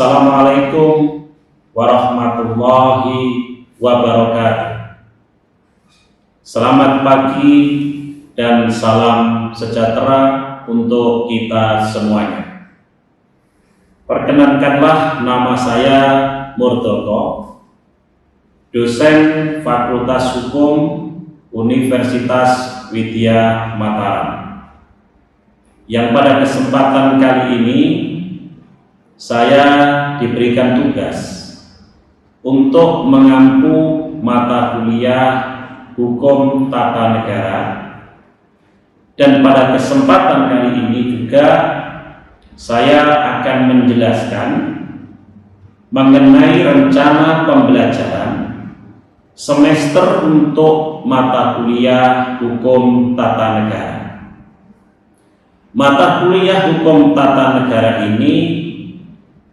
Assalamualaikum warahmatullahi wabarakatuh. Selamat pagi dan salam sejahtera untuk kita semuanya. Perkenankanlah, nama saya Murdoko, dosen Fakultas Hukum Universitas Widya Mataram, yang pada kesempatan kali ini saya diberikan tugas untuk mengampu mata kuliah Hukum Tata Negara, dan pada kesempatan kali ini juga saya akan menjelaskan mengenai rencana pembelajaran semester untuk mata kuliah Hukum Tata Negara. Mata kuliah Hukum Tata Negara ini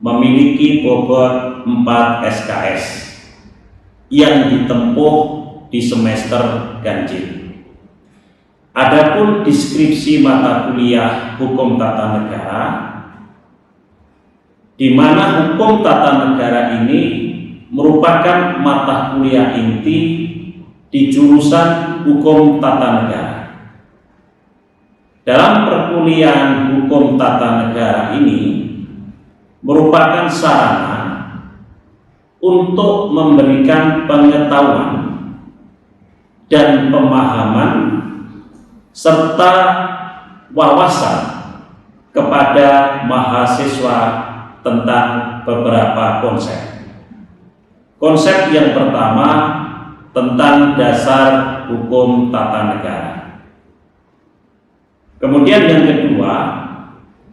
memiliki bobot 4 SKS yang ditempuh di semester ganjil. Adapun deskripsi mata kuliah Hukum Tata Negara, di mana Hukum Tata Negara ini merupakan mata kuliah inti di jurusan Hukum Tata Negara. Dalam perkuliahan Hukum Tata Negara ini merupakan sarana untuk memberikan pengetahuan dan pemahaman serta wawasan kepada mahasiswa tentang beberapa konsep. Konsep yang pertama tentang dasar hukum tata negara. Kemudian yang kedua,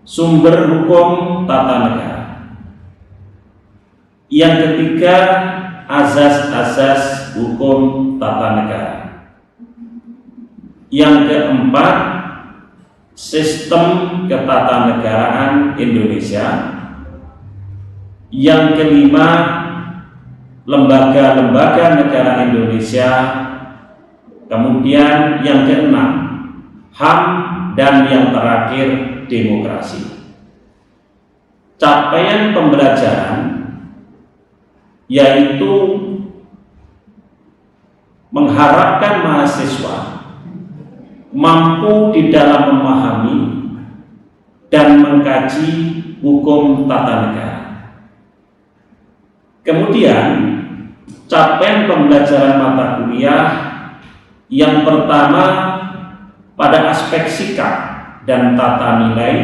sumber hukum tata negara. Yang ketiga, azas-azas hukum tata negara. Yang keempat, sistem ketatanegaraan Indonesia. Yang kelima, lembaga-lembaga negara Indonesia. Kemudian yang keenam, HAM, dan yang terakhir, demokrasi. Capaian pembelajaran yaitu mengharapkan mahasiswa mampu di dalam memahami dan mengkaji hukum tata negara. Kemudian capaian pembelajaran mata kuliah yang pertama pada aspek sikap dan tata nilai,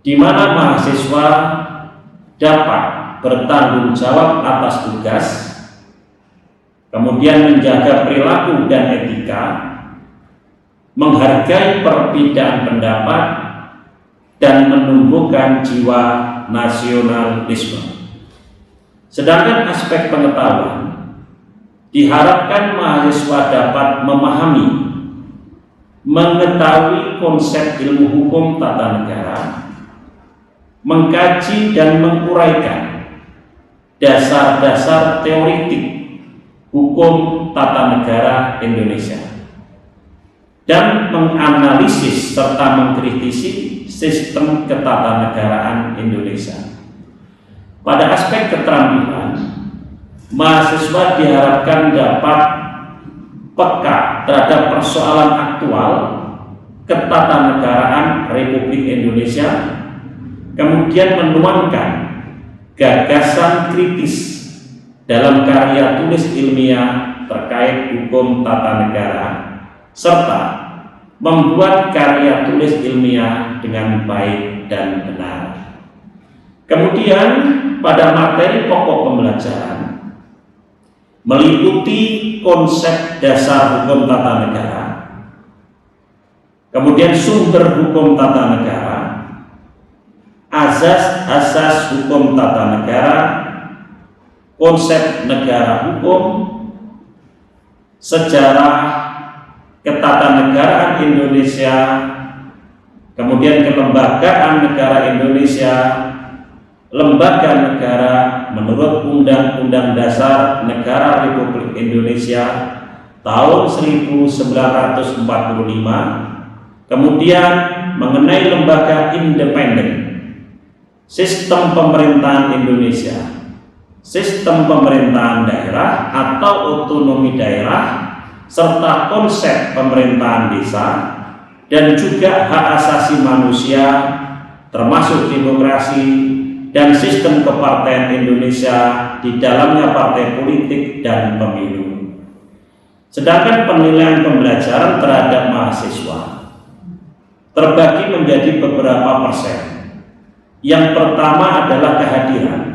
di mana mahasiswa dapat bertanggung jawab atas tugas, kemudian menjaga perilaku dan etika, menghargai perbedaan pendapat, dan menumbuhkan jiwa nasionalisme. Sedangkan aspek pengetahuan diharapkan mahasiswa dapat memahami, mengetahui konsep ilmu hukum tata negara, mengkaji dan menguraikan dasar-dasar teoritik hukum tata negara Indonesia, dan menganalisis serta mengkritisi sistem ketatanegaraan Indonesia. Pada aspek keterampilan, mahasiswa diharapkan dapat peka terhadap persoalan aktual ketatanegaraan Republik Indonesia, kemudian menuangkan gagasan kritis dalam karya tulis ilmiah terkait hukum tata negara, serta membuat karya tulis ilmiah dengan baik dan benar. Kemudian pada materi pokok pembelajaran meliputi konsep dasar hukum tata negara, kemudian sumber hukum tata negara, azas-azas hukum tata negara, konsep negara hukum, sejarah ketatanegaraan Indonesia, kemudian kelembagaan negara Indonesia, lembaga negara menurut Undang-Undang Dasar Negara Republik Indonesia tahun 1945, kemudian mengenai lembaga independen sistem pemerintahan Indonesia, sistem pemerintahan daerah atau otonomi daerah, serta konsep pemerintahan desa, dan juga hak asasi manusia termasuk demokrasi dan sistem kepartaian Indonesia, di dalamnya partai politik dan pemilu. Sedangkan penilaian pembelajaran terhadap mahasiswa terbagi menjadi beberapa persen. Yang pertama adalah kehadiran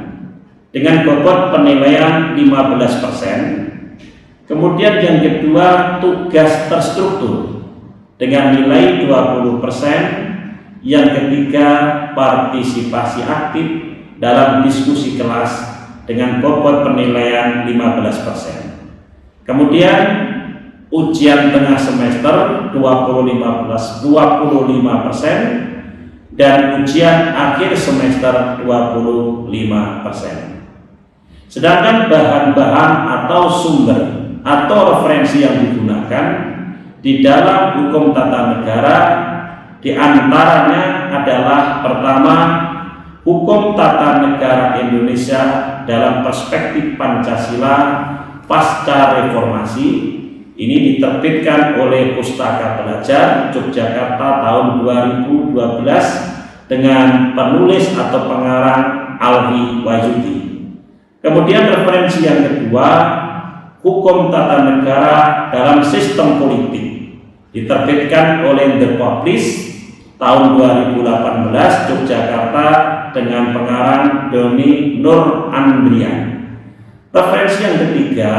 dengan bobot penilaian 15%. Kemudian yang kedua, tugas terstruktur dengan nilai 20%. Yang ketiga, partisipasi aktif dalam diskusi kelas dengan bobot penilaian 15%. Kemudian ujian tengah semester 25% dan ujian akhir semester 25%. Sedangkan bahan-bahan atau sumber atau referensi yang digunakan di dalam hukum tata negara diantaranya adalah: pertama, hukum tata negara Indonesia dalam perspektif Pancasila pasca reformasi. Ini diterbitkan oleh Pustaka Belajar Yogyakarta tahun 2012 dengan penulis atau pengarang Alwi Wahyudi. Kemudian referensi yang kedua, hukum tata negara dalam sistem politik, diterbitkan oleh The Publish tahun 2018 Yogyakarta dengan pengarang Doni Nur Andrian. Referensi yang ketiga,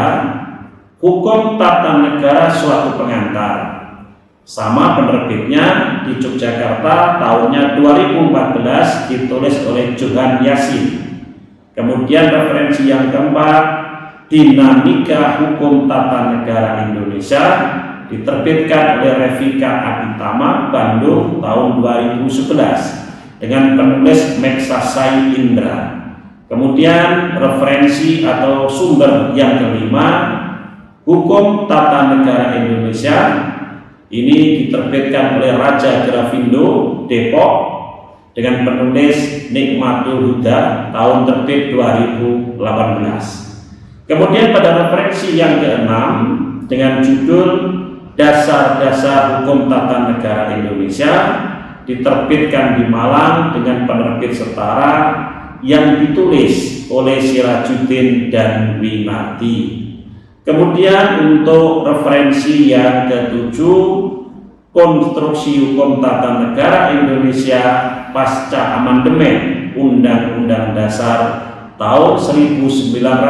hukum tata negara suatu pengantar, sama penerbitnya di Yogyakarta, tahunnya 2014, ditulis oleh Johan Yasin. Kemudian referensi yang keempat, Dinamika Hukum Tata Negara Indonesia, diterbitkan oleh Revika Aditama, Bandung tahun 2011 dengan penulis Meksasai Indra. Kemudian referensi atau sumber yang kelima, Hukum Tata Negara Indonesia, ini diterbitkan oleh Raja Grafindo, Depok dengan penulis Nikmatul Huda, tahun terbit 2018. Kemudian pada referensi yang keenam dengan judul Dasar-Dasar Hukum Tata Negara Indonesia, diterbitkan di Malang dengan penerbit Setara yang ditulis oleh Sirajuddin dan Winati. Kemudian untuk referensi yang ketujuh, Konstruksi Hukum Tata Negara Indonesia pasca amandemen Undang-Undang Dasar tahun 1945,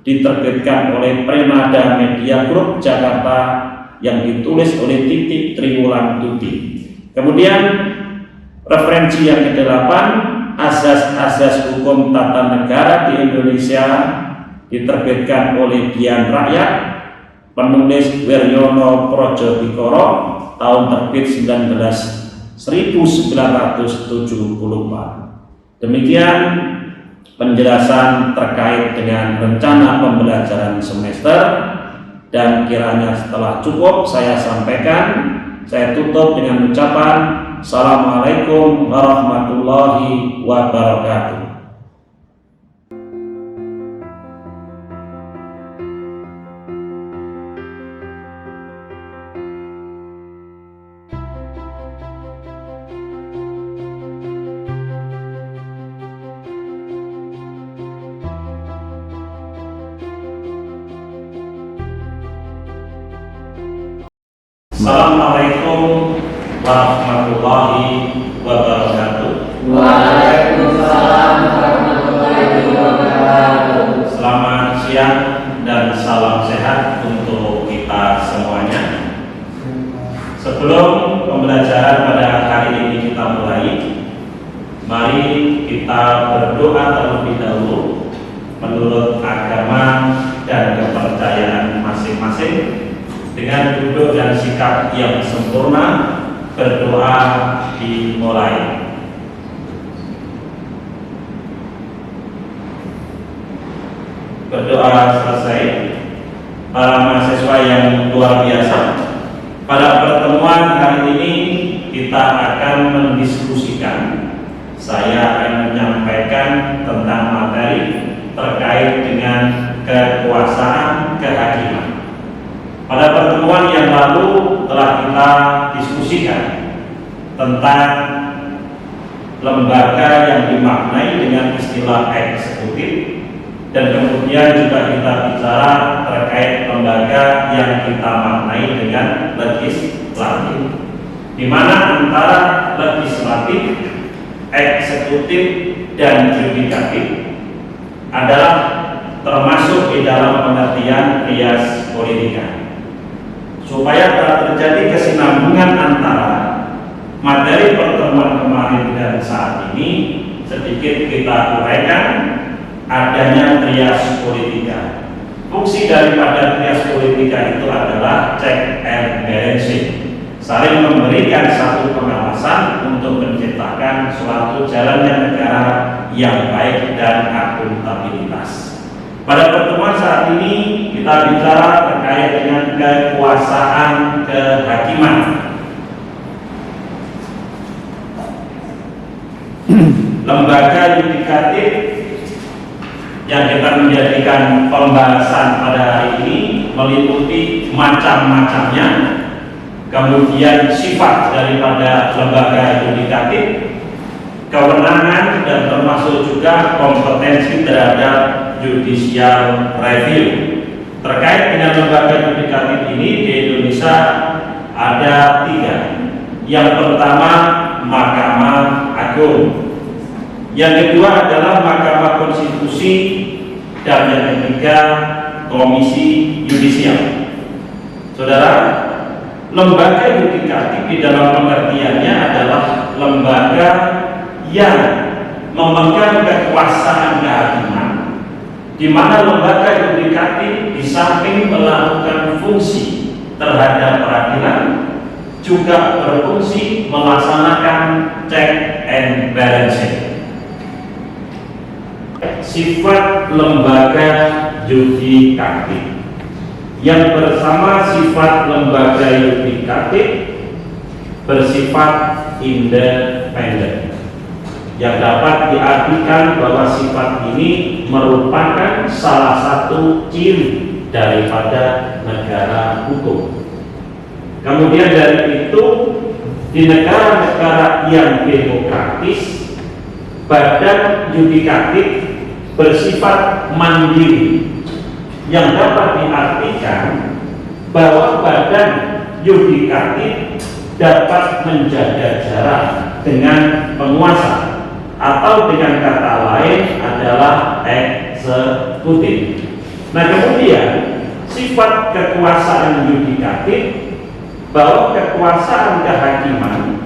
diterbitkan oleh Premada Media Group Jakarta yang ditulis oleh Titik Triwulan Tuti. Kemudian referensi yang kedelapan, Asas-asas Hukum Tata Negara di Indonesia, diterbitkan oleh Dian Rakyat, penulis Wiryono Projodikoro, tahun terbit 1974. Demikian penjelasan terkait dengan rencana pembelajaran semester, dan kiranya setelah cukup saya sampaikan, saya tutup dengan ucapan Assalamualaikum warahmatullahi wabarakatuh. Assalamualaikum warahmatullahi wabarakatuh. Waalaikumsalam warahmatullahi wabarakatuh. Selamat siang dan salam sehat untuk kita semuanya. Sebelum pembelajaran pada hari ini kita mulai, mari kita berdoa terlebih dahulu menurut agama dan kepercayaan masing-masing. Dengan duduk dan sikap yang sempurna, berdoa dimulai. Berdoa selesai, para mahasiswa yang luar biasa, pada pertemuan hari ini kita akan mendiskusikan saya akan menyampaikan tentang materi terkait dengan kekuasaan kehakiman. Pada pertemuan yang lalu telah kita diskusikan tentang lembaga yang dimaknai dengan istilah eksekutif, dan kemudian juga kita bicara terkait lembaga yang kita maknai dengan legislatif, di mana antara legislatif, eksekutif, dan yudikatif adalah termasuk di dalam pengertian trias politika. Supaya tak terjadi kesinambungan antara materi pertemuan kemarin dan saat ini, sedikit kita uraikan adanya trias politika. Fungsi daripada trias politika itu adalah check and balancing, saling memberikan satu pengawasan untuk menciptakan suatu jalannya negara yang baik dan akuntabilitas. Pada pertemuan saat ini kita bicara terkait dengan kekuasaan kehakiman. Lembaga yudikatif yang kita menjadikan pembahasan pada hari ini meliputi macam-macamnya, kemudian sifat daripada lembaga yudikatif, kewenangan, dan termasuk juga kompetensi terhadap judicial review. Terkait dengan lembaga yudikatif ini di Indonesia ada 3. Yang pertama, Mahkamah Agung. Yang kedua adalah Mahkamah Konstitusi, dan yang ketiga Komisi Yudisial. Saudara, lembaga yudikatif di dalam pengertiannya adalah lembaga yang memegang kekuasaan kehakiman, di mana lembaga yudikatif di samping melakukan fungsi terhadap peradilan, juga berfungsi melaksanakan check and balancing. Sifat lembaga yudikatif. Yang bersama sifat lembaga yudikatif bersifat independen, yang dapat diartikan bahwa sifat ini merupakan salah satu ciri daripada negara hukum. Kemudian dari itu, di negara-negara yang demokratis, badan yudikatif bersifat mandiri, yang dapat diartikan bahwa badan yudikatif dapat menjaga jarak dengan penguasa, atau dengan kata lain adalah eksekutif. Nah, kemudian sifat kekuasaan yudikatif, bahwa kekuasaan kehakiman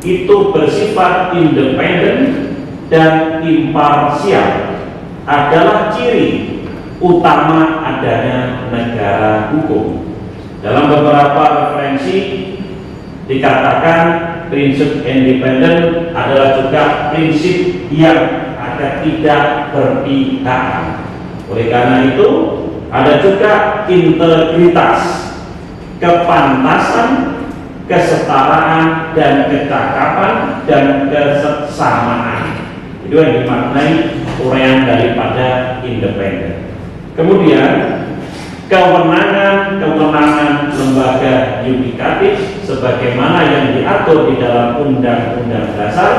itu bersifat independen dan imparsial, adalah ciri utama adanya negara hukum. Dalam beberapa referensi dikatakan prinsip independen adalah juga prinsip yang ada tidak berpihakan. Oleh karena itu, ada juga integritas, kepantasan, kesetaraan, dan kecakapan, dan kesesamaan. Itu yang dimaknai uraian daripada independen. Kemudian kewenangan lembaga yudikatif sebagaimana yang diatur di dalam Undang-Undang Dasar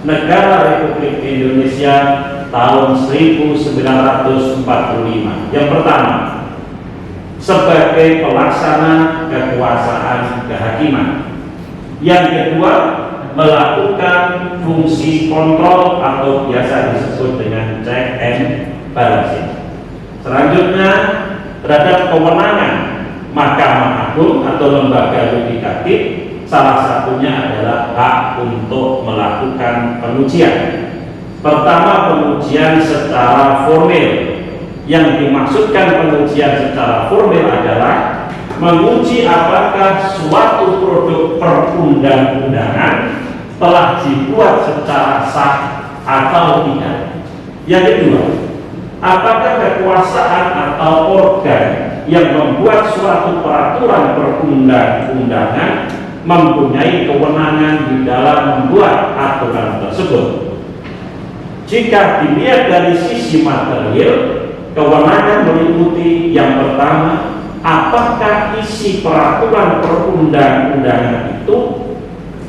Negara Republik Indonesia tahun 1945. Yang pertama, sebagai pelaksana kekuasaan kehakiman. Yang kedua, melakukan fungsi kontrol atau biasa disebut dengan check and balancing. Selanjutnya, terhadap kewenangan Mahkamah Agung atau lembaga yudikatif, salah satunya adalah hak untuk melakukan pengujian. Pertama, pengujian secara formil. Yang dimaksudkan pengujian secara formil adalah menguji apakah suatu produk perundang-undangan telah dibuat secara sah atau tidak. Yang kedua, apakah kekuasaan atau organ yang membuat suatu peraturan perundang-undangan mempunyai kewenangan di dalam membuat aturan tersebut. Jika dilihat dari sisi material, kewenangan meliputi yang pertama, apakah isi peraturan perundang-undangan itu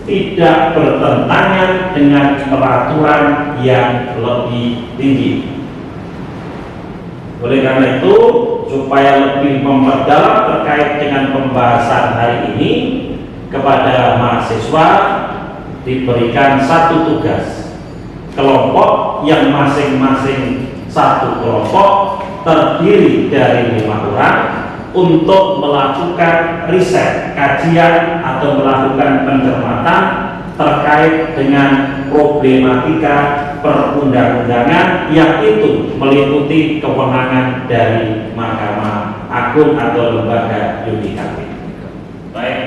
tidak bertentangan dengan peraturan yang lebih tinggi. Oleh karena itu, supaya lebih memperdalam terkait dengan pembahasan hari ini, kepada mahasiswa diberikan satu tugas. Kelompok yang masing-masing satu kelompok terdiri dari 5 orang untuk melakukan riset, kajian atau melakukan pencermatan terkait dengan problematika perundang-undangan yang itu meliputi kewenangan dari Mahkamah Agung atau lembaga yudikatif. Baik,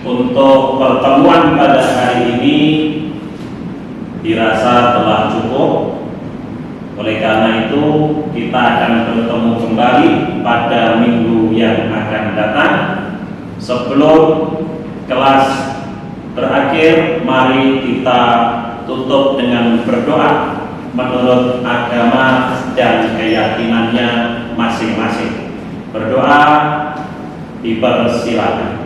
untuk pertemuan pada hari ini dirasa telah cukup. Oleh karena itu, kita akan bertemu kembali pada minggu yang akan datang. Sebelum kelas berakhir, mari kita tutup dengan berdoa menurut agama dan keyakinannya masing-masing. Berdoa dipersilakan.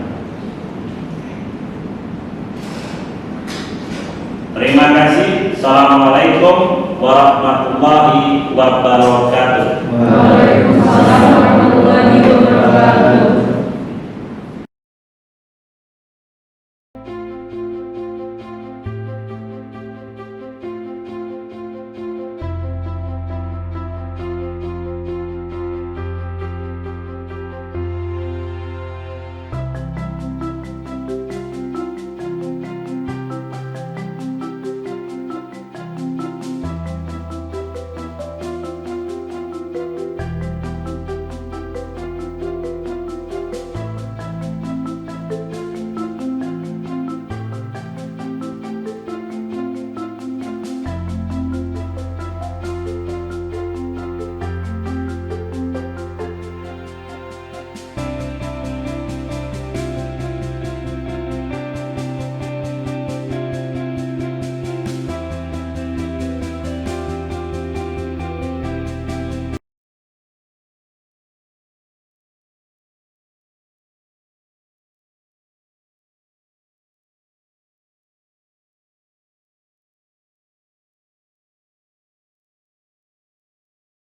Terima kasih. Assalamualaikum warahmatullahi wabarakatuh. Waalaikumsalam.